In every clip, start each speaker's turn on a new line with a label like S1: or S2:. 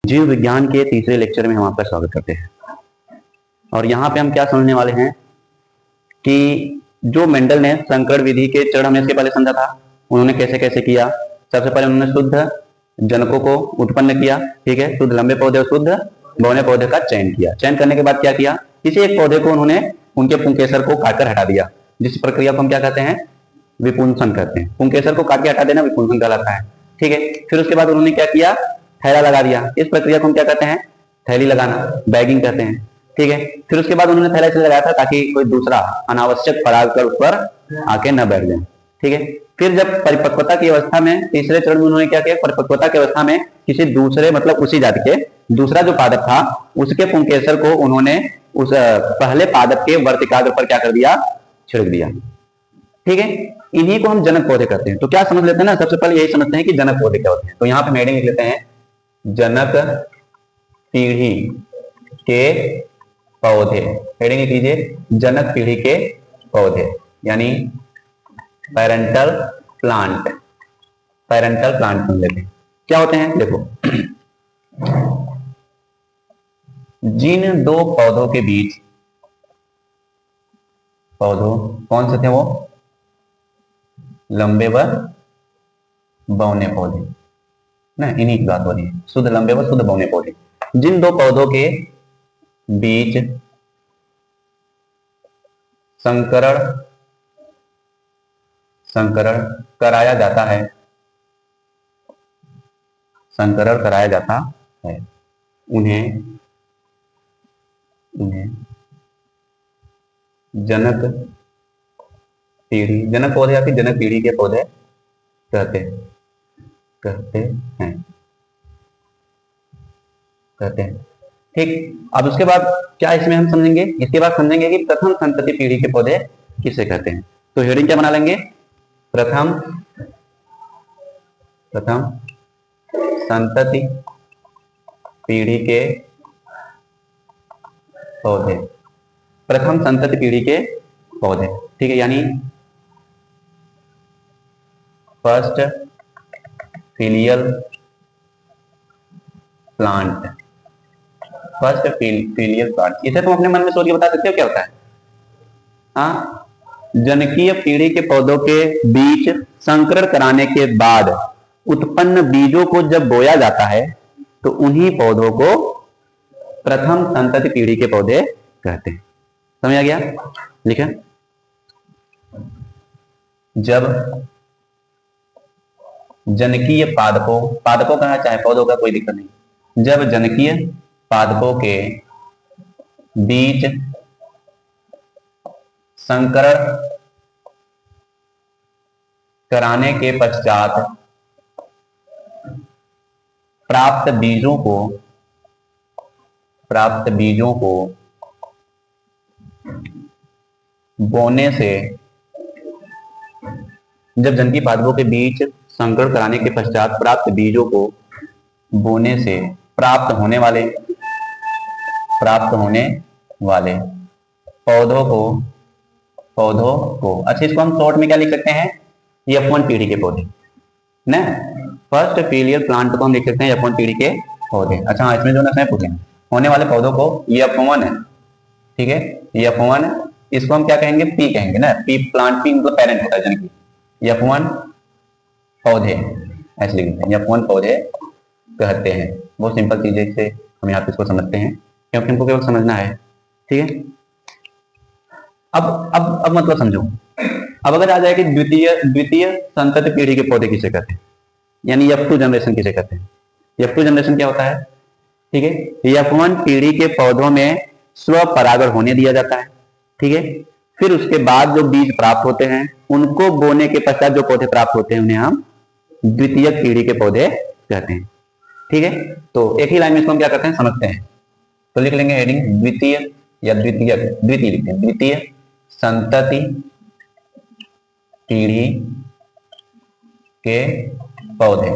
S1: जीव विज्ञान के तीसरे लेक्चर में हम आपका स्वागत करते हैं। और यहाँ पे हम क्या समझने वाले हैं कि जो मेंडल ने संकर विधि के चरण हमने इसके पहले समझा था, उन्होंने कैसे कैसे किया। सबसे पहले उन्होंने शुद्ध जनकों को उत्पन्न किया, ठीक है, शुद्ध लंबे पौधे और शुद्ध बौने पौधे का चयन किया। चयन करने के बाद क्या किया, किसी एक पौधे को उन्होंने उनके पुंकेसर को काटकर हटा दिया, जिस प्रक्रिया को हम क्या कहते हैं, विपुंसन कहते हैं। पुंकेसर को काट के हटा देना विपुंसन कहलाता है, ठीक है। फिर उसके बाद उन्होंने क्या किया, थैला लगा दिया। इस प्रक्रिया को हम क्या कहते हैं, थैली लगाना, बैगिंग कहते हैं, ठीक है। फिर उसके बाद उन्होंने थैला इसलिए लगाया था ताकि कोई दूसरा अनावश्यक पराग कर उस पर आके न बैठ जाए, ठीक है। फिर जब परिपक्वता की अवस्था में, तीसरे चरण में उन्होंने क्या किया, परिपक्वता की अवस्था में किसी दूसरे मतलब उसी जाति के दूसरा जो पादप था उसके पुंकेसर को उन्होंने उस पहले पादप के वर्तिकाग्र पर क्या कर दिया, छिड़क दिया, ठीक है। इन्हीं को हम जनक पौधे कहते हैं। तो क्या समझ लेते हैं ना, सबसे पहले यही समझते हैं कि जनक पौधे क्या होते हैं। तो यहाँ पे हेडिंग लिख लेते हैं, जनक पीढ़ी के पौधे। हेडिंग लिख लीजिए, जनक पीढ़ी के पौधे, यानी पेरेंटल प्लांट। पेरेंटल प्लांट समझ लेते हैं क्या होते हैं। देखो, जिन दो पौधों के बीच, पौधों कौन से थे वो, लंबे व बौने पौधे ना, इन्हीं की बात हो रही है, शुद्ध लंबे व शुद्ध बौने पौधे। जिन दो पौधों के बीच संकरण कराया जाता है, संकरण कराया जाता है, उन्हें जनक पीढ़ी, जनक पौधे या फिर जनक पीढ़ी के पौधे कहते हैं, ठीक। अब उसके बाद क्या इसमें हम समझेंगे, इसके बाद समझेंगे कि प्रथम संतति पीढ़ी के पौधे किसे कहते हैं। तो हेडिंग क्या बना लेंगे, प्रथम संतति पीढ़ी के पौधे। प्रथम संतति पीढ़ी के पौधे, ठीक है, यानी first filial plant. First filial plant, इसे तुम अपने मन में सोच के बता सकते हो क्या होता है। हाँ, जनकीय पीढ़ी के पौधों के बीच संकरण कराने के बाद उत्पन्न बीजों को जब बोया जाता है तो उन्हीं पौधों को प्रथम संतति पीढ़ी के पौधे कहते हैं। समझ आ गया, लिखा। जब जनकीय पादपों कहना चाहे पौधों का कोई दिक्कत नहीं, जब जनकीय पादपों के बीच संकरण कराने के पश्चात प्राप्त बीजों को बोने से, जब जनकीय पादपों के बीच संकरण कराने के पश्चात प्राप्त बीजों को बोने से प्राप्त होने वाले पौधों को अच्छा, इसको हम शॉर्ट में क्या लिख सकते हैं, F1 पीढ़ी के पौधे ना। फर्स्ट फिलियल प्लांट को हम लिख सकते हैं F1 पीढ़ी के पौधे। अच्छा हाँ, इसमें जो ना पूछे होने वाले पौधों को F1 है, ठीक है, F1, इसको हम क्या कहेंगे, पी कहेंगे ना, पी प्लांट, पी मतलब पेरेंट होता है जनकी, F1 पौधे ऐसे लिखते हैं, F1 पौधे कहते हैं। बहुत सिंपल चीज है, इससे हम यहाँ पे इसको समझते हैं क्योंकि हमको केवल समझना है, ठीक है। अब मतलब समझो, अब अगर आ जाए कि द्वितीय संतति पीढ़ी के पौधे किसे कहते हैं, यानी F2 जनरेशन किसे कहते हैं। F2 जनरेशन क्या होता है, ठीक है, F1 पीढ़ी के पौधों में स्वपरागण होने दिया जाता है, ठीक है। फिर उसके बाद जो बीज प्राप्त होते हैं उनको बोने के पश्चात जो पौधे प्राप्त होते हैं उन्हें हम द्वितीय पीढ़ी के पौधे कहते हैं, ठीक है। तो एक ही लाइन में इसको हम क्या करते हैं, समझते हैं। तो लिख लेंगे हेडिंग, द्वितीय लिखते हैं, द्वितीय संतति पीढ़ी के पौधे,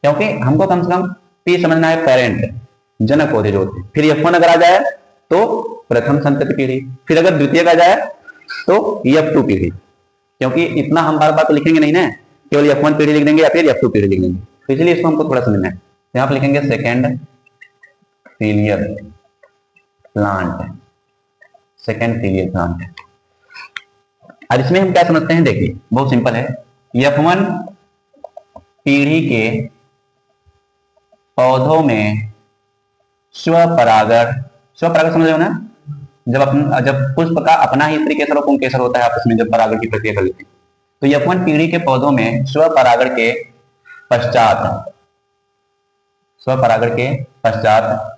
S1: क्योंकि हमको कम से कम पी समझना है, पेरेंट, जनक पौधे जो होते हैं। फिर F1 अगर आ जाए तो प्रथम संतति पीढ़ी, फिर अगर द्वितीय का जाए तो F2 पीढ़ी, क्योंकि इतना हम बार बार तो लिखेंगे नहीं ना, केवल F1 पीढ़ी लिख देंगे या फिर F2 पीढ़ी लिख देंगे, तो इसलिए इसको हमको थोड़ा समझना है। यहाँ पे लिखेंगे second filial plant, second filial plant है। और इसमें हम क्या समझते हैं, देखिए बहुत सिंपल है। F1 पीढ़ी के पौधों में स्वपरागण, स्वपरागण समझ रहे हो ना, जब पुष्प का अपना ही स्त्री केसर और पुंकेसर होता है आपस में, जब परागण की प्रक्रिया कर लेते हैं। तो F1 पीढ़ी के पौधों में स्वपरागण के पश्चात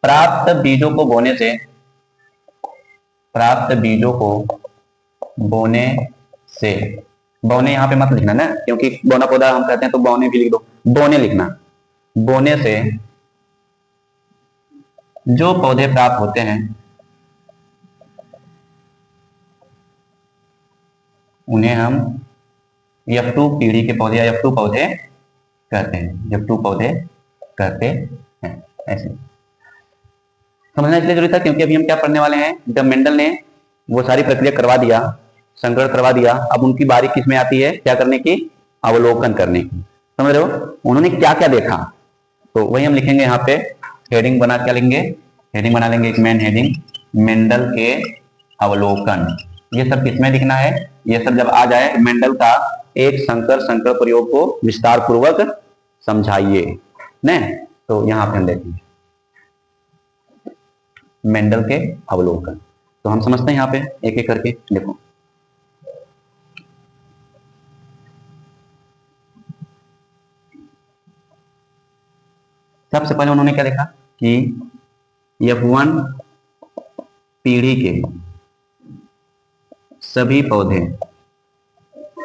S1: प्राप्त बीजों को बोने से बोने यहाँ पे मत लिखना ना, क्योंकि बोना पौधा हम कहते हैं तो बोने भी लिख दो, बोने लिखना। बोने से जो पौधे प्राप्त होते हैं उन्हें हम F2 पीढ़ी के पौधे या F2 पौधे कहते हैं, F2 पौधे कहते हैं। ऐसे समझना इसलिए जरूरी था क्योंकि अभी हम क्या पढ़ने वाले हैं, जब मेंडल ने वो सारी प्रक्रिया करवा दिया, संकरण करवा दिया, अब उनकी बारी किसमें आती है, क्या करने की, अवलोकन करने की। समझ रहे हो, उन्होंने क्या क्या देखा, तो वही हम लिखेंगे यहाँ पे। हेडिंग बना, क्या लिखेंगे, हेडिंग बना लेंगे, एक मेन हेडिंग, मेंडल के अवलोकन। ये सब किसमें लिखना है, ये सब जब आ जाए, मेंडल का एक संकर प्रयोग को विस्तार पूर्वक समझाइए न, तो यहाँ पे हम देखेंगे मेंडल के अवलोकन। तो हम समझते हैं यहाँ पे एक एक करके, देखो सबसे पहले उन्होंने क्या देखा कि F1 पीढ़ी के सभी पौधे,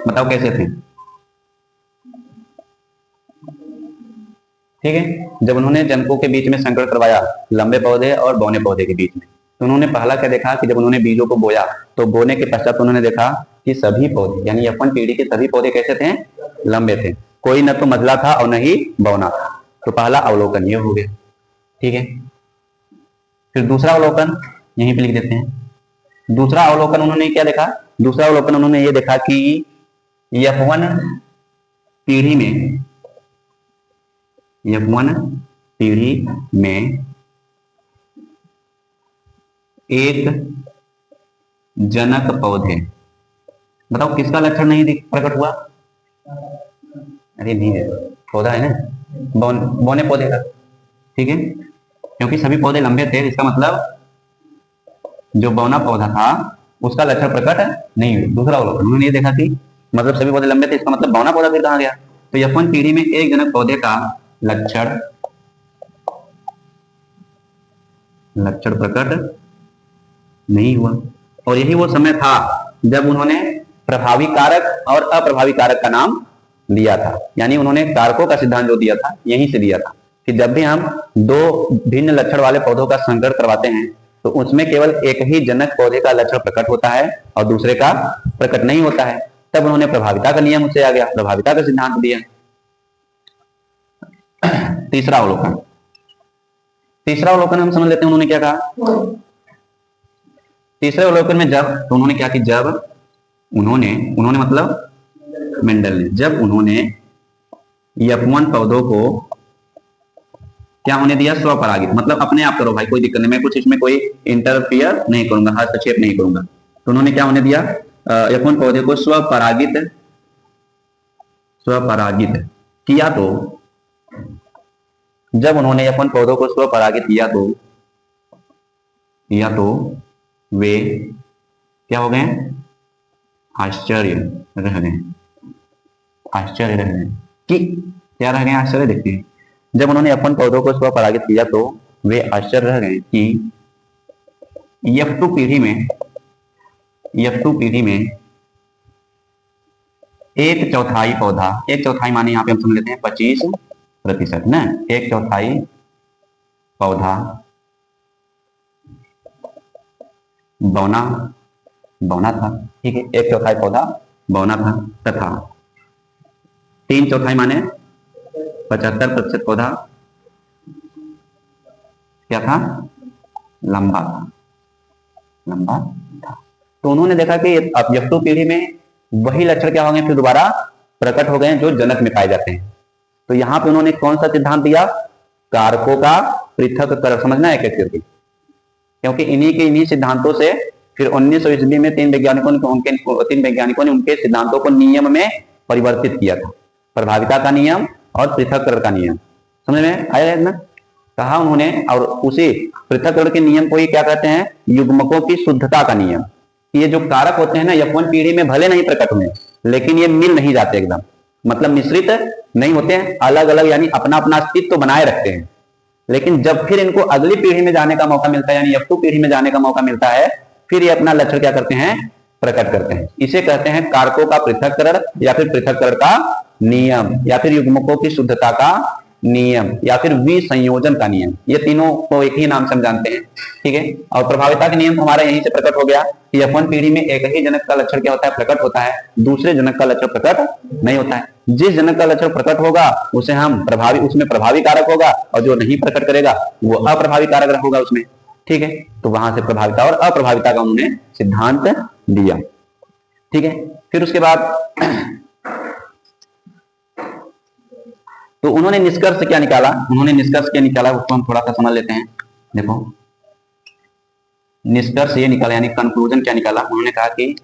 S1: बताओ कैसे थे, ठीक है। जब उन्होंने जनकों के बीच में संकरण करवाया, लंबे पौधे और बौने पौधे के बीच में, तो उन्होंने पहला क्या देखा कि जब उन्होंने बीजों को बोया तो बोने के पश्चात उन्होंने देखा कि सभी पौधे यानी F1 पीढ़ी के सभी पौधे कैसे थे, लंबे थे, कोई न तो मझला था और न ही बौना था। तो पहला अवलोकन ये हो गया, ठीक है। फिर दूसरा अवलोकन यहीं पे लिख देते हैं। दूसरा अवलोकन उन्होंने क्या देखा, दूसरा अवलोकन उन्होंने ये देखा कि F1 पीढ़ी में एक जनक पौधे, बताओ किसका लक्षण नहीं प्रकट हुआ, अरे नहीं है, पौधा है ना, बौने पौधे का, ठीक है, क्योंकि सभी पौधे लंबे थे, इसका मतलब जो बौना पौधा था उसका लक्षण प्रकट नहीं हुआ। दूसरा अवलोकन उन्होंने ये देखा कि मतलब सभी पौधे लंबे थे, इसका मतलब बौना पौधा फिर कहाँ गया। तो F1 पीढ़ी में एक जनक पौधे का लक्षण प्रकट नहीं हुआ। और यही वो समय था जब उन्होंने प्रभावी कारक और अप्रभावी कारक का नाम दिया था, यानी उन्होंने कारकों का सिद्धांत जो दिया था यहीं से दिया था कि जब भी हम दो भिन्न लक्षण वाले पौधों का संकरण करवाते हैं तो उसमें केवल एक ही जनक पौधे का लक्षण प्रकट होता है और दूसरे का प्रकट नहीं होता है। तब उन्होंने प्रभाविता का नियम उससे आ गया, प्रभाविता का सिद्धांत दिया। तीसरा अवलोकन हम समझ लेते हैं उन्होंने क्या कहा। तीसरे अवलोकन में जब तो उन्होंने क्या कि जब उन्होंने मतलब मेंडल ने, जब उन्होंने F1 पौधों को क्या होने दिया, स्वपरागित, मतलब अपने आप करो भाई, कोई दिक्कत नहीं, मैं कुछ इसमें कोई इंटरफियर नहीं करूंगा, हस्तक्षेप नहीं करूंगा। तो उन्होंने क्या होने दिया, F1 पौधे को स्वपरागित किया। तो जब उन्होंने F1 पौधों को स्वपरागित किया तो वे क्या हो गए, आश्चर्य रह गए कि क्या रह गए, आश्चर्य। देखते हैं, जब उन्होंने F1 पौधों को स्वपरागित किया तो वे आश्चर्य रह गए कि F2 पीढ़ी में एक चौथाई पौधा, एक चौथाई माने यहाँ पे हम समझ लेते हैं 25% ना, एक चौथाई पौधा बौना था, ठीक है, एक चौथाई पौधा बौना था, तथा 3/4 माने 75% पौधा क्या था, लंबा था। तो उन्होंने देखा कि अब F2 पीढ़ी में वही लक्षण क्या हो गए, फिर दोबारा प्रकट हो गए जो जनक में पाए जाते हैं। तो यहाँ पे उन्होंने कौन सा सिद्धांत दिया, कारकों का पृथक्करण समझना है कैसे होगी, क्योंकि इन्हीं सिद्धांतों से फिर 1900 ईस्वी में तीन वैज्ञानिकों ने उनके सिद्धांतों को नियम में परिवर्तित किया था, प्रभाविता का नियम और पृथक्करण का नियम। समझ में आया ना, कहा उन्होंने। और उसी पृथक्करण के नियम को ही क्या कहते हैं, युग्मकों की शुद्धता का नियम। ये जो कारक होते हैं ना, F1 पीढ़ी में भले नहीं प्रकट हुए लेकिन ये मिल नहीं जाते एकदम, मतलब मिश्रित नहीं होते हैं, अलग अलग यानी अपना अपना अस्तित्व तो बनाए रखते हैं। लेकिन जब फिर इनको अगली पीढ़ी में जाने का मौका मिलता है, यानी F2 पीढ़ी में जाने का मौका मिलता है, फिर ये अपना लक्षण क्या करते हैं, प्रकट करते हैं। इसे कहते हैं कारकों का पृथक्करण या फिर पृथक्करण का नियम या फिर युग्मकों की शुद्धता का नियम या फिर विसंयोजन का नियम। ये तीनों को एक ही नाम से हम जानते हैं, ठीक है। और प्रभाविता का नियम हमारा यहीं से प्रकट हो गया कि F1 पीढ़ी में एक ही जनक का लक्षण क्या होता है, प्रकट होता है, दूसरे जनक का लक्षण प्रकट नहीं होता है। जिस जनक का लक्षण प्रकट होगा उसे हम उसमें प्रभावी कारक होगा, और जो नहीं प्रकट करेगा वो अप्रभावी कारक होगा उसमें, ठीक है। तो वहां से प्रभाविता और अप्रभाविता का उन्होंने सिद्धांत दिया, ठीक है। फिर उसके बाद तो उन्होंने निष्कर्ष क्या निकाला, उसको हम थोड़ा सा समझ लेते हैं। देखो निष्कर्ष ये निकाला, यानी कंक्लूजन क्या निकाला। उन्होंने कहा कि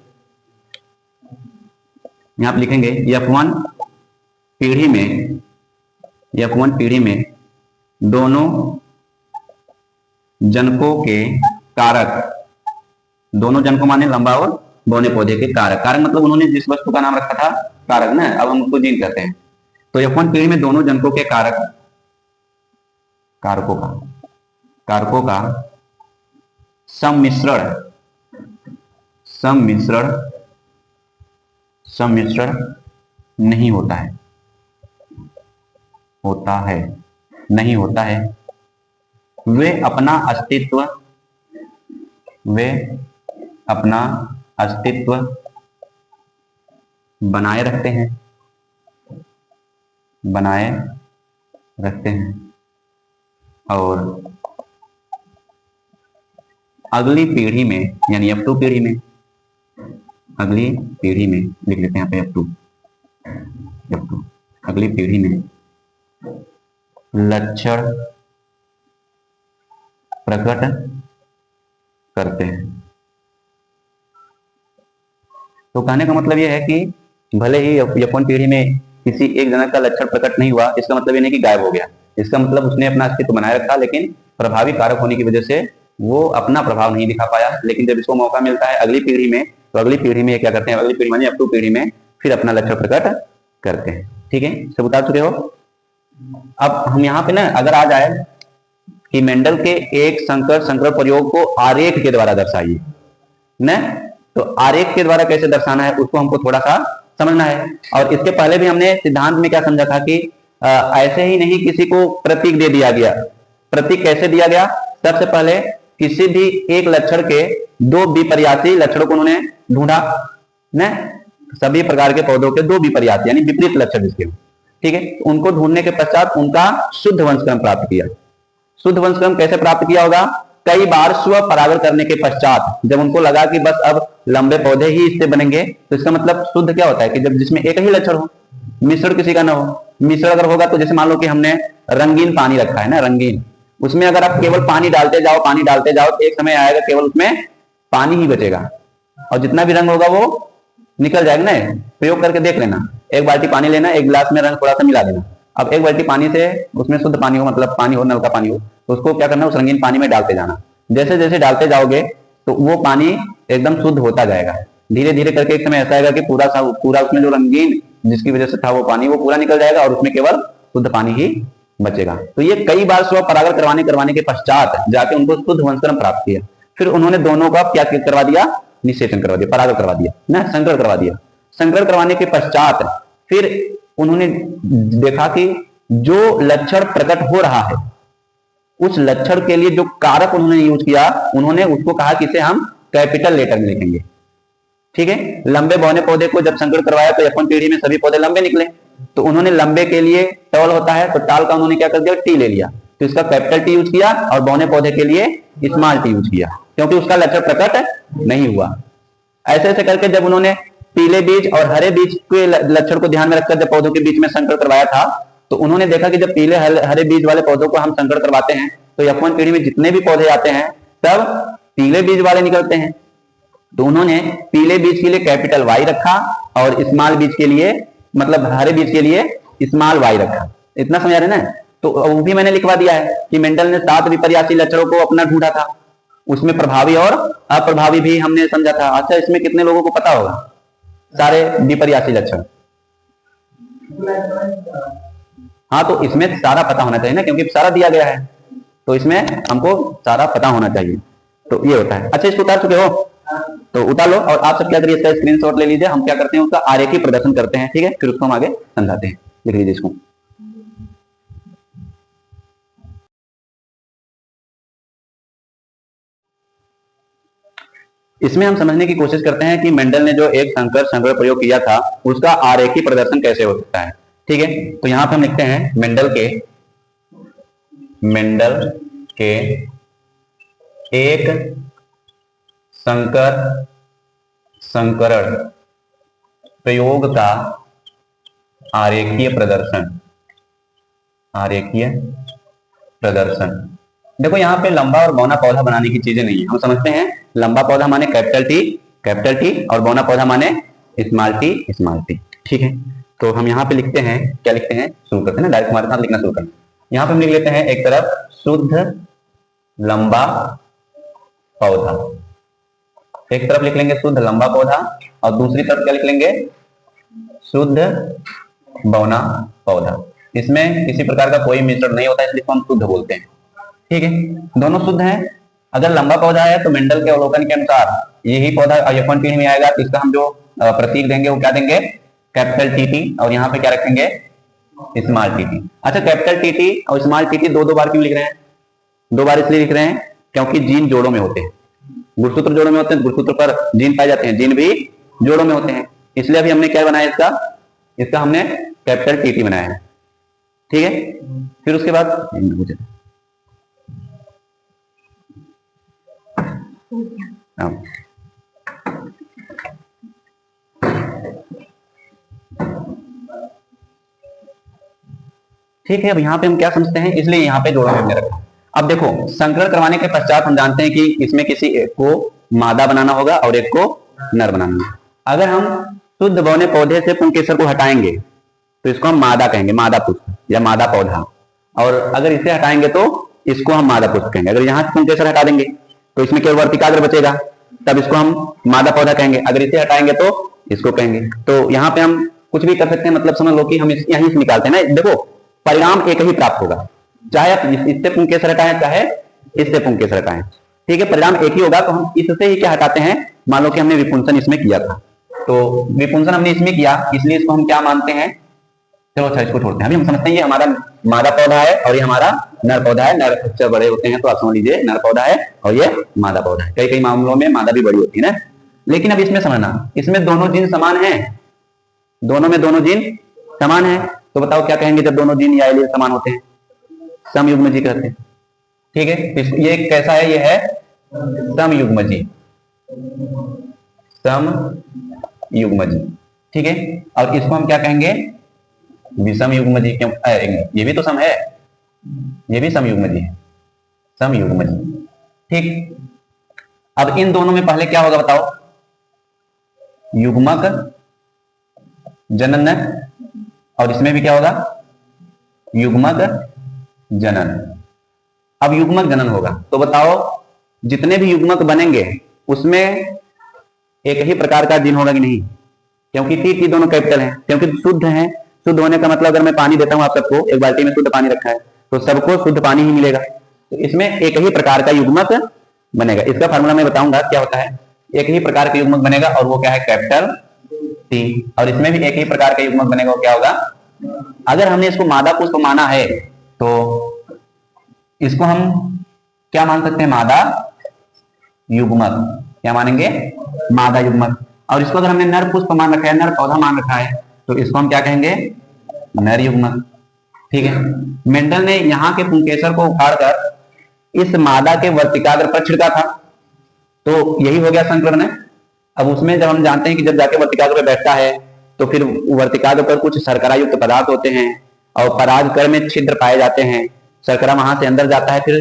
S1: यहां आप लिखेंगे F1 पीढ़ी में दोनों जनकों के कारक, दोनों जनकों माने लंबा और बौने पौधे के कारक मतलब उन्होंने जिस वस्तु का नाम रखा था कारक ना, अब हम उसको जीन कहते हैं। तो F1 पीढ़ी में दोनों जनकों के कारकों का सम्मिश्रण नहीं होता है, वे अपना अस्तित्व बनाए रखते हैं और अगली पीढ़ी में यानी F2 पीढ़ी में, अगली पीढ़ी में लिख लेते हैं यहाँ पे F2 अगली पीढ़ी में लक्षण प्रकट करते हैं। तो कहने का मतलब यह है कि भले ही F1 पीढ़ी में किसी एक जनक का लक्षण प्रकट नहीं हुआ, इसका मतलब ये नहीं कि गायब हो गया, इसका मतलब उसने अपना अस्तित्व बनाए रखा, लेकिन प्रभावी कारक होने की वजह से वो अपना प्रभाव नहीं दिखा पाया। लेकिन जब इसको मौका मिलता है अगली पीढ़ी में, तो अगली पीढ़ी में क्या करते हैं, अगली पीढ़ी मानी F2 पीढ़ी में फिर अपना लक्षण प्रकट करते हैं, ठीक है। सब उतार चुके हो। अब हम यहाँ पे ना अगर आ जाए कि मेंडल के एक संकर प्रयोग को आरेख के द्वारा दर्शाइए न, तो आरेख के द्वारा कैसे दर्शाना है उसको हमको थोड़ा सा समझना है। और इसके पहले भी हमने सिद्धांत में क्या समझा था कि ऐसे ही नहीं किसी को प्रतीक दे दिया गया। प्रतीक कैसे दिया गया, सबसे पहले किसी भी एक लक्षण के दो विपर्यासी लक्षणों को उन्होंने ढूंढा न, सभी प्रकार के पौधों के दो विपर्यासी यानी विपरीत लक्षण जिसके, ठीक है। उनको ढूंढने के पश्चात उनका शुद्ध वंशक्रम प्राप्त किया। शुद्ध वंशक्रम कैसे प्राप्त किया होगा, कई बार स्व परागण करने के पश्चात जब उनको लगा कि बस अब लंबे पौधे ही इससे बनेंगे, तो इसका मतलब शुद्ध क्या होता है कि जब जिसमें एक ही लक्षण हो, मिश्रण किसी का ना हो। मिश्रण अगर होगा तो जैसे मान लो कि हमने रंगीन पानी रखा है ना, रंगीन, उसमें अगर आप केवल पानी डालते जाओ तो एक समय आएगा केवल उसमें पानी ही बचेगा और जितना भी रंग होगा वो निकल जाएगा ना। प्रयोग करके देख लेना, एक बाल्टी पानी लेना, एक गिलास में रंग थोड़ा सा मिला देना। अब एक बाल्टी पानी से उसमें शुद्ध पानी हो, मतलब पानी हो, नल का पानी हो, तो उसको क्या करना, उस रंगीन पानी में डालते जाना। जैसे जैसे डालते जाओगे तो वो पानी एकदम शुद्ध होता जाएगा। धीरे धीरे करके एक समय ऐसा आएगा कि पूरा उसमें जो रंगीन जिसकी वजह से था वो पानी वो पूरा निकल जाएगा और उसमें केवल शुद्ध पानी ही बचेगा। तो ये कई बार स्व परागण करवाने के पश्चात जाके उनको शुद्ध वंशक्रम प्राप्त किया। फिर उन्होंने दोनों का क्या करवा दिया, निषेचन करवा दिया, परागण करवा दिया ना, संकरण करवा दिया। संकरण करवाने के पश्चात फिर उन्होंने देखा कि जो लक्षण प्रकट हो रहा है उस लक्षण के लिए जो कारक उन्होंने यूज किया, उन्होंने उसको कहा कि इसे हम कैपिटल लेटर में लिखेंगे, ठीक है। लंबे बौने पौधे को जब संकरण करवाया तो F1 पीढ़ी में सभी पौधे लंबे निकले, तो उन्होंने लंबे के लिए टॉल होता है तो टाल का उन्होंने क्या कर दिया, टी ले लिया, तो इसका कैपिटल टी यूज किया और बौने पौधे के लिए स्मॉल टी यूज किया क्योंकि उसका लक्षण प्रकट नहीं हुआ। ऐसे ऐसे करके जब उन्होंने पीले बीज और हरे बीज के लक्षण को ध्यान में रखकर जब पौधों के बीच में संकरण करवाया था, तो उन्होंने देखा कि जब पीले हरे बीज वाले पौधों को हम संकरण करवाते हैं तो F1 पीढ़ी में जितने भी पौधे आते हैं सब पीले बीज वाले निकलते हैं। तो उन्होंने पीले बीज के लिए कैपिटल Y रखा और स्मॉल बीज के लिए, मतलब हरे बीज के लिए स्मॉल y रखा। इतना समझ रहे ना? तो वो भी मैंने लिखवा दिया है कि मेंडल ने 7 विपर्यासी लक्षणों को अपना ढूंढा था, उसमें प्रभावी और अप्रभावी भी हमने समझा था। अच्छा, इसमें कितने लोगों को पता होगा सारे विपर्यासी लक्षण? हाँ, तो इसमें सारा पता होना चाहिए ना, क्योंकि सारा दिया गया है, तो इसमें हमको सारा पता होना चाहिए। तो ये होता है। अच्छा, इसको उतार चुके हो तो उतार लो, और आप सब क्या करिए, इसका स्क्रीनशॉट ले लीजिए। हम क्या करते हैं, उसका आरेखी प्रदर्शन करते हैं, ठीक है? फिर उसको हम आगे समझाते हैं। लिख लीजिए इसको। इसमें हम समझने की कोशिश करते हैं कि मेंडल ने जो एक संकर प्रयोग किया था उसका आरेखी प्रदर्शन कैसे हो सकता है, ठीक है? तो यहां पे हम लिखते हैं मेंडल के एक संकरण प्रयोग का आरेखीय प्रदर्शन। देखो, यहाँ पे लंबा और बौना पौधा बनाने की चीजें नहीं है। हम समझते हैं लंबा पौधा माने कैपिटल टी और बौना पौधा माने स्मॉल टी, ठीक है? तो हम यहाँ पे लिखते हैं, क्या लिखते हैं, शुरू करते हैं ना, डायरेक्ट हमारे साथ लिखना शुरू करते हैं। यहाँ पे हम लिख लेते हैं एक तरफ शुद्ध लंबा पौधा, एक तरफ लिख लेंगे शुद्ध लंबा पौधा, और दूसरी तरफ क्या लिख लेंगे, शुद्ध बौना पौधा। इसमें किसी प्रकार का कोई मिश्रण नहीं होता, इसलिए हम शुद्ध बोलते हैं, ठीक है? दोनों शुद्ध हैं। अगर लंबा पौधा है तो मेंडल के अवलोकन के अनुसार यही पौधा F1 पीढ़ी में आएगा, तो इसका हम जो प्रतीक देंगे वो क्या देंगे, कैपिटल टी, और यहाँ पे क्या रखेंगे, स्मॉल टी। अच्छा, कैपिटल टी और स्मॉल टी दो बार क्यों लिख रहे हैं? 2 बार इसलिए लिख रहे हैं क्योंकि जीन जोड़ों में होते हैं, गुणसूत्र जोड़ों में होते हैं, गुणसूत्र पर जीन पाए जाते हैं, जीन भी जोड़ों में होते हैं, इसलिए अभी हमने क्या बनाया, इसका हमने कैपिटल टी बनाया है, ठीक है? फिर उसके बाद ठीक है। अब यहाँ पे हम क्या समझते हैं, इसलिए यहाँ पे जोड़ा हमने रखा। अब देखो, संकरण करवाने के पश्चात हम जानते हैं कि इसमें किसी एक को मादा बनाना होगा और एक को नर बनाना होगा। अगर हम शुद्ध बौने पौधे से पुंकेसर को हटाएंगे तो इसको हम मादा कहेंगे, मादा पुष्प या मादा पौधा, और अगर इसे हटाएंगे तो इसको हम मादा पुष्प कहेंगे। अगर यहाँ से पुंकेसर हटा देंगे तो इसमें केवल वर्तिकाग्र बचेगा, तब इसको हम मादा पौधा कहेंगे। अगर इसे हटाएंगे तो इसको कहेंगे। तो यहाँ पे हम कुछ भी कर सकते हैं, मतलब समझ लो कि हम यहीं से निकालते हैं ना। देखो, परिणाम एक ही प्राप्त होगा, चाहे आप इससे पुंकेसर हटाएं चाहे इससे पुंकेसर हटाएं, ठीक है? परिणाम एक ही होगा। तो हम इससे ही क्या हटाते हैं, मान लो कि हमने विपुंसन इसमें किया था, तो विपुंसन हमने इसमें किया, इसलिए इसको हम क्या मानते हैं, चलो अच्छा इसको छोड़ते हैं। अभी हम समझते हैं ये हमारा मादा पौधा है और ये हमारा नर पौधा है। नर बच्चे बड़े होते हैं तो आप समझ लीजिए नर पौधा है और ये मादा पौधा है। कई कई मामलों में मादा भी बड़ी होती है ना। लेकिन अब इसमें समझना, इसमें दोनों जीन समान है, दोनों में दोनों जीन समान है। तो बताओ क्या कहेंगे जब दोनों जीन या एलील समान होते हैं, समयुग्मजी कहते हैं, ठीक है? ये कैसा है, ये है समयुग्मजी, समयुग्मजी, ठीक है? और इसको हम क्या कहेंगे, विषमयुग्मजी। क्यों, ये भी तो सम है, ये भी समयुग्मजी है, समयुग्मजी, ठीक? अब इन दोनों में पहले क्या होगा बताओ, युग्मक जनन, और इसमें भी क्या होगा, युग्मक जनन। अब युग्मक जनन होगा तो बताओ जितने भी युग्मक बनेंगे उसमें एक ही प्रकार का जीन होगा कि नहीं, क्योंकि टी दोनों कैपिटल हैं, क्योंकि शुद्ध हैं। शुद्ध होने का मतलब अगर मैं पानी देता हूं आप सबको, एक बाल्टी में शुद्ध पानी रखा है तो सबको शुद्ध पानी ही मिलेगा। तो इसमें एक ही प्रकार का युग्मक बनेगा। इसका फार्मूला मैं बताऊंगा क्या होता है। एक ही प्रकार का युग्मक बनेगा और वो क्या है, कैपिटल टी। और इसमें भी एक ही प्रकार का युग्मक बनेगा, वो क्या होगा, अगर हमने इसको मादा पुष्प माना है तो इसको हम क्या मान सकते हैं, मादा युग्मक। क्या मानेंगे, मादा युग्मक। और इसको अगर हमने नर पुष्प मान रखा है, नर पौधा मान रखा है, तो इसको हम क्या कहेंगे, नर युग्मक, ठीक है? मेंडल ने यहाँ के पुंकेसर को उखाड़कर इस मादा के वर्तिकाग्र पर छिड़का था, तो यही हो गया संकरण। अब उसमें जब हम जानते हैं कि जब जाके वर्तिकाग्र पर बैठता है तो फिर वर्तिकाग्र पर कुछ शर्करा युक्त पदार्थ होते हैं और परागकण में छिद्र पाए जाते हैं, शर्करा वहां से अंदर जाता है, फिर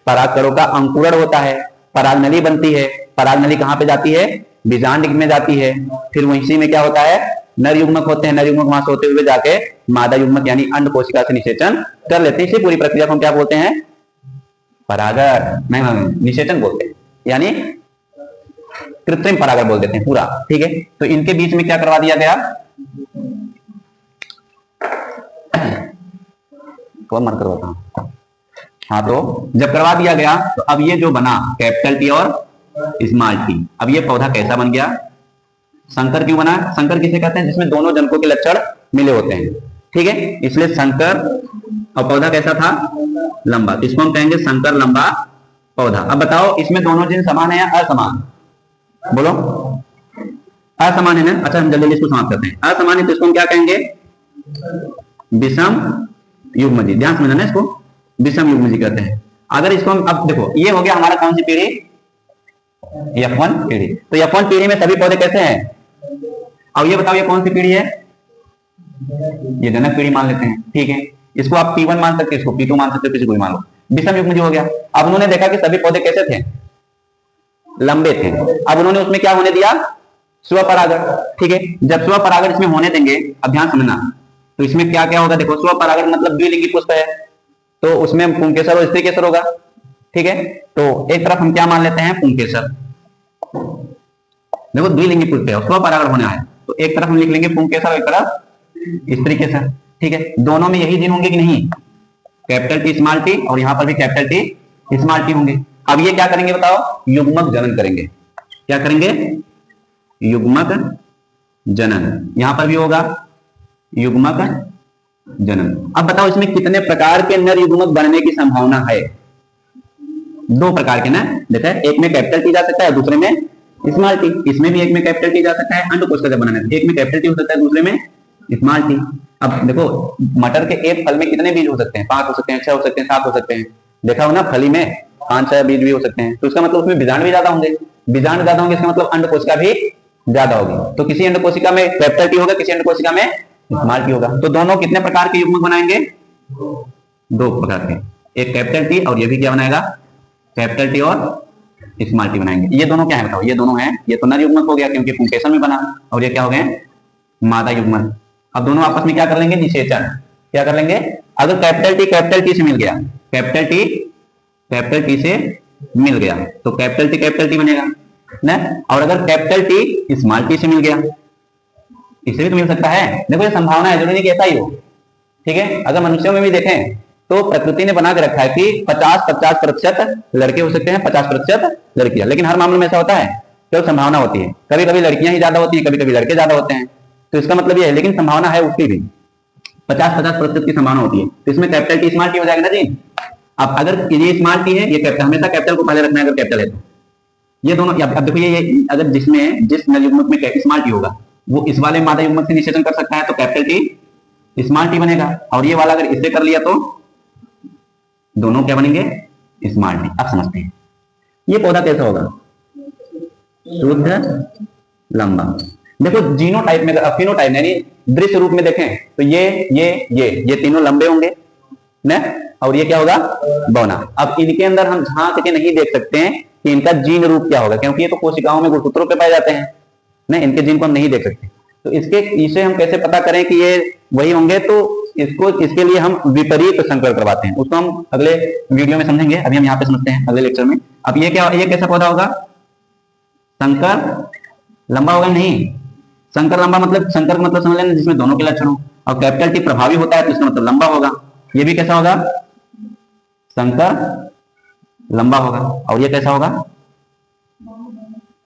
S1: परागकणों का अंकुरण होता है, परागनली बनती है, परागनली कहाँ पे जाती है, बीजांड में जाती है, फिर वहीं में क्या होता है, नर युग्मक होते हैं, नर युग्मक वहां से होते हुए जाके मादा युग्मक यानी अंड कोशिका से निषेचन कर लेते हैं। इसी पूरी प्रक्रिया को हम क्या बोलते हैं, परागण नहीं निषेचन बोलते हैं, यानी कृत्रिम परागण बोल देते हैं पूरा। ठीक है, तो इनके बीच में क्या करवा दिया गया, कौन मर करवाता हूं, हाँ, तो जब करवा दिया गया तो अब ये जो बना कैपिटल टी और स्मॉल टी, अब ये पौधा कैसा बन गया, संकर क्यों बना, संकर किसे कहते हैं, जिसमें दोनों जनकों के लक्षण मिले होते हैं। ठीक है, इसलिए संकर, और पौधा कैसा था, लंबा, इसको हम कहेंगे संकर लंबा पौधा। अब बताओ इसमें दोनों जिन समान है या असमान, बोलो असमान है ना। अच्छा, हम जल्दी इसको समाप्त करते हैं। असमान है तो इसको हम क्या कहेंगे, विषम युग्मजी। ध्यान समझना ना, इसको विषम युग्मजी कहते हैं। अगर इसको हम, अब देखो ये हो गया हमारा कौन सी पीढ़ी, F1 पीढ़ी। तो F1 पीढ़ी में सभी पौधे कैसे हैं, अब ये बताओ ये कौन सी पीढ़ी है, ये जनक पीढ़ी मान लेते हैं। ठीक है, इसको आप P1 मान सकते हैं, इसको P2 मान सकते हो, किसी को भी मान लो, विषम युग्मजी हो गया। अब उन्होंने देखा कि सभी पौधे कैसे थे, लंबे थे। अब उन्होंने उसमें क्या होने दिया, स्वपरागण। ठीक है, जब स्वपरागण इसमें होने देंगे, अब ध्यान समझना, तो इसमें क्या क्या होगा, देखो स्वपरागण मतलब द्विलिंगी पुष्प है, तो उसमें पुंकेसर और स्त्री केसर होगा। ठीक है, तो एक तरफ हम क्या मान लेते हैं, पुंकेसर, देखो द्विलिंगी पुष्प है और स्वपरागण होना है, तो एक तरफ हम लिख लेंगे पुंकेसर और एक तरफ स्त्री केसर। ठीक है, दोनों में यही जीन होंगे कि नहीं, कैपिटल टी स्मॉल टी, और यहां पर भी कैपिटल टी स्मॉल टी होंगे। अब ये क्या करेंगे बताओ, युग्मक जनन करेंगे। क्या करेंगे, युग्मक जनन, यहां पर भी होगा युग्मक जनन। अब बताओ इसमें कितने प्रकार के नर युग्मक बनने की संभावना है, दो प्रकार के ना, देखा है, एक में कैपिटल टी जा सकता है, दूसरे में स्मॉल टी। इसमें भी एक में कैपिटल टी जा सकता है, अंड कोशिका जब बनाना है, एक में कैपिटल टी हो सकता है, दूसरे में स्मॉल टी। अब देखो मटर के एक फल में कितने बीज हो सकते हैं, 5 हो सकते हैं, 6 हो सकते हैं, 7 हो सकते हैं। देखा हो ना, फली में 5-6 बीज भी हो सकते हैं, तो इसका मतलब उसमें बीजांड भी ज्यादा होंगे, बीजांड ज्यादा होंगे, इसका मतलब अंड कोशिका भी ज्यादा होगी। तो किसी अंड कोशिका में कैपिटल टी होगा, किसी अंड कोशिका में स्मॉल टी होगा। तो दोनों कितने प्रकार के युग्मक बनाएंगे, 2 प्रकार के, एक कैपिटल टी और ये भी क्या बनाएगा, कैपिटल टी और स्मॉल टी बनाएंगे। ये दोनों क्या है बताओ, ये दोनों हैं, ये तो नर युग्मक हो गया क्योंकि पुंकेसर में बना, और ये क्या हो गए, मादा युग्मक। अब दोनों आपस में क्या कर लेंगे, निषेचन। क्या कर लेंगे, अगर कैपिटल टी से मिल गया, कैपिटल टी से मिल गया तो कैपिटल टी बनेगा ना, और अगर कैपिटल टी स्मॉल टी से मिल गया, इससे भी तो मिल सकता है। देखो ये संभावना है, जरूरी नहीं कि ऐसा ही हो। ठीक है, अगर मनुष्यों में भी देखें तो प्रकृति ने बना के रखा है कि 50-50% लड़के हो सकते हैं, 50% लड़कियां, लेकिन हर मामले में ऐसा होता है, केवल संभावना होती है। कभी कभी लड़कियां ही ज्यादा होती है, कभी कभी लड़के ज्यादा होते हैं, तो इसका मतलब ये है, लेकिन संभावना है उसकी भी 50-50% की संभावना होती है। तो इसमें कैपिटल टी स्मॉल टी हो जाएगा ना जी। अब अगर ये स्मॉल टी है, ये कैपिटल, हमेशा कैपिटल को पहले रखना है अगर कैपिटल है तो। ये दोनों, अब देखो ये अगर जिस नर युग्मक में स्मॉल टी होगा वो इस वाले मादा युग्मक से निषेचन कर सकता है, तो कैपिटल टी स्मॉल टी बनेगा, और ये वाला अगर इससे कर लिया तो दोनों क्या बनेंगे, स्मॉल टी। अब समझते हैं ये पौधा कैसा होगा, शुद्ध लंबा। देखो जीनोटाइप में, फिनोटाइप यानी दृश्य रूप में देखें तो ये तीनों लंबे होंगे ना, और ये क्या होगा, बौना। अब इनके अंदर हम झांक के नहीं देख सकते हैं कि इनका जीन रूप क्या होगा, क्योंकि ये तो कोशिकाओं में गुणसूत्रों पे पाए जाते हैं ना, इनके जीन को हम नहीं देख सकते। तो इसे हम कैसे पता करें कि ये वही होंगे, तो इसके लिए हम विपरीत संकर करवाते हैं, उसको हम अगले वीडियो में समझेंगे, अभी हम यहाँ पे समझते हैं अगले लेक्चर में। अब ये कैसा पौधा होगा, संकर लंबा होगा, नहीं, संकर लंबा मतलब, संकर का मतलब समझ लेना जिसमें दोनों के लक्षण हो, और कैपिटल टी प्रभावी होता है तो इसका मतलब लंबा होगा। ये भी कैसा होगा, संकर लंबा होगा, और ये कैसा होगा,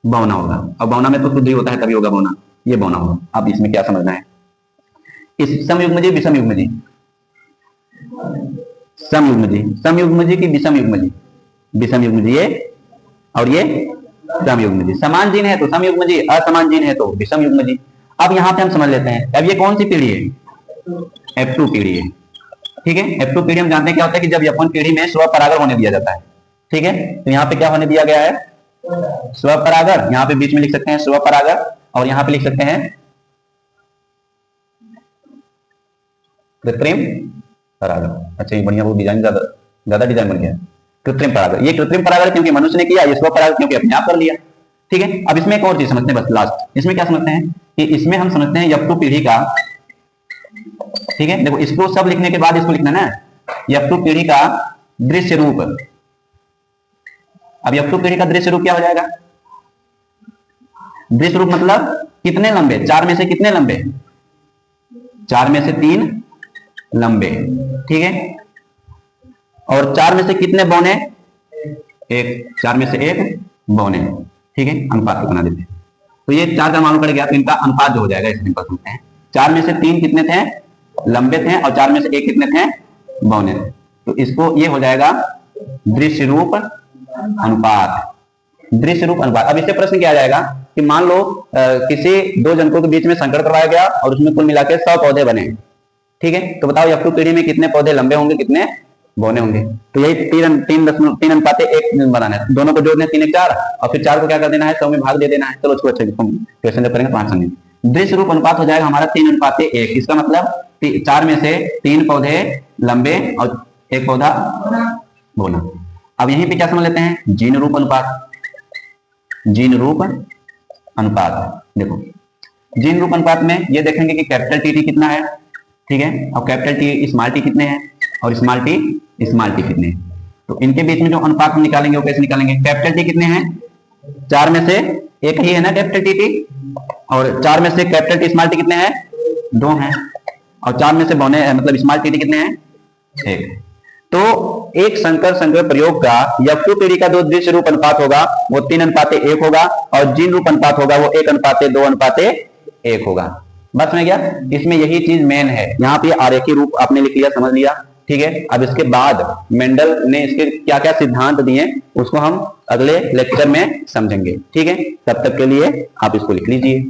S1: बौना होगा। और बौना में तो शुद्ध ही होता है तभी होगा बौना, ये बौना होगा। अब इसमें क्या समझना है, इस समयुग्मजी विषम युग्मजी, समयुग्मजी, समयुग्मजी की विषम युग्मजी, विषम युग्मजी ये, और ये समयुग्मजी। समान जीन है तो समयुग्मजी, असमान जीन है तो विषम युग्मजी। अब यहां पे हम समझ लेते हैं, अब ये कौन सी पीढ़ी है, F2 पीढ़ी है। ठीक है, F2 पीढ़ी हम जानते हैं क्या होता है कि जब F1 पीढ़ी में स्वपरागण होने दिया जाता है। ठीक है, तो यहाँ पे क्या होने दिया गया है, स्वपरागण, यहाँ पे बीच में लिख सकते हैं स्वपरागण, और यहाँ पे लिख सकते हैं कृत्रिम परागण। अच्छा ये बढ़िया, वो डिजाइन ज्यादा डिजाइन बन गया। कृत्रिम परागण, ये कृत्रिम परागण क्योंकि मनुष्य ने किया, ये स्वपरागण क्योंकि अपने आप कर लिया। ठीक है, अब इसमें एक और चीज समझते हैं बस लास्ट, इसमें क्या समझते हैं कि इसमें हम समझते हैं F2 पीढ़ी का, ठीक है, देखो इसको सब लिखने के बाद इसको लिखना ना, F2 पीढ़ी का दृश्य रूप। अब F2 पीढ़ी का दृश्य रूप क्या हो जाएगा? दृश्य रूप मतलब कितने लंबे, 4 में से कितने लंबे, 4 में से 3 लंबे, ठीक है, और 4 में से कितने बौने, 1, 4 में से 1 बौने, ठीक है, अनुपात बना देते हैं। तो ये 4 का मालूम पड़ गया, तो इनका अनुपात जो हो जाएगा इस सिंपल सुनते हैं, 4 में से 3 कितने थे, लंबे थे, और 4 में से 1 कितने थे, बौने थे। तो इसको ये हो जाएगा दृश्य रूप अनुपात, दृश्य रूप अनुपात। अब इससे प्रश्न क्या आ जाएगा कि मान लो किसी 2 जनकों के बीच में संकरण करवाया गया और उसमें कुल मिलाकर 100 पौधे बने, ठीक है, तो बताओ F2 पीढ़ी में कितने पौधे लंबे होंगे, कितने बौने होंगे? तो यही 3 अनुपात 1 बनाना है, दोनों को जोड़ना है, 3 1 4, और फिर 4 को क्या कर देना है, 100 में भाग दे देना है। चलो उसको अच्छे क्वेश्चन जब करेंगे तो आसान है। दृश्य रूप अनुपात हो जाएगा हमारा 3 अनुपात 1, इसका मतलब 4 में से 3 पौधे लंबे और 1 पौधा बौना। अब यहीं पे क्या समझ लेते हैं, जीन रूप अनुपात, जीन रूप अनुपात। देखो जीन रूप अनुपात में ये देखेंगे कि कैपिटल टी कितना है, ठीक है, और कैपिटल टी स्मॉल टी कितने हैं, और स्मॉल टी कितने हैं। तो इनके बीच में जो अनुपात हम निकालेंगे वो कैसे निकालेंगे, कैपिटल टी कितने हैं, 4 में से 1 ही है ना कैपिटल टी, और 4 में से कैपिटल टी स्मॉल टी कितने हैं, 2 हैं, और 4 में से बौने मतलब स्मॉल टी कितने हैं, 1। तो एक संकर प्रयोग का F2 पीढ़ी का जो दृश्य रूप अनुपात होगा वो 3 अनुपात 1 होगा, और जीन रूप अनुपात होगा वो 1 अनुपात 2 अनुपात 1 होगा। बात समझ गया? इसमें यही चीज मेन है। यहाँ पे आरेखीय रूप आपने लिख लिया, समझ लिया, ठीक है। अब इसके बाद मेंडल ने इसके क्या क्या सिद्धांत दिए उसको हम अगले लेक्चर में समझेंगे, ठीक है। तब तक के लिए आप इसको लिख लीजिए।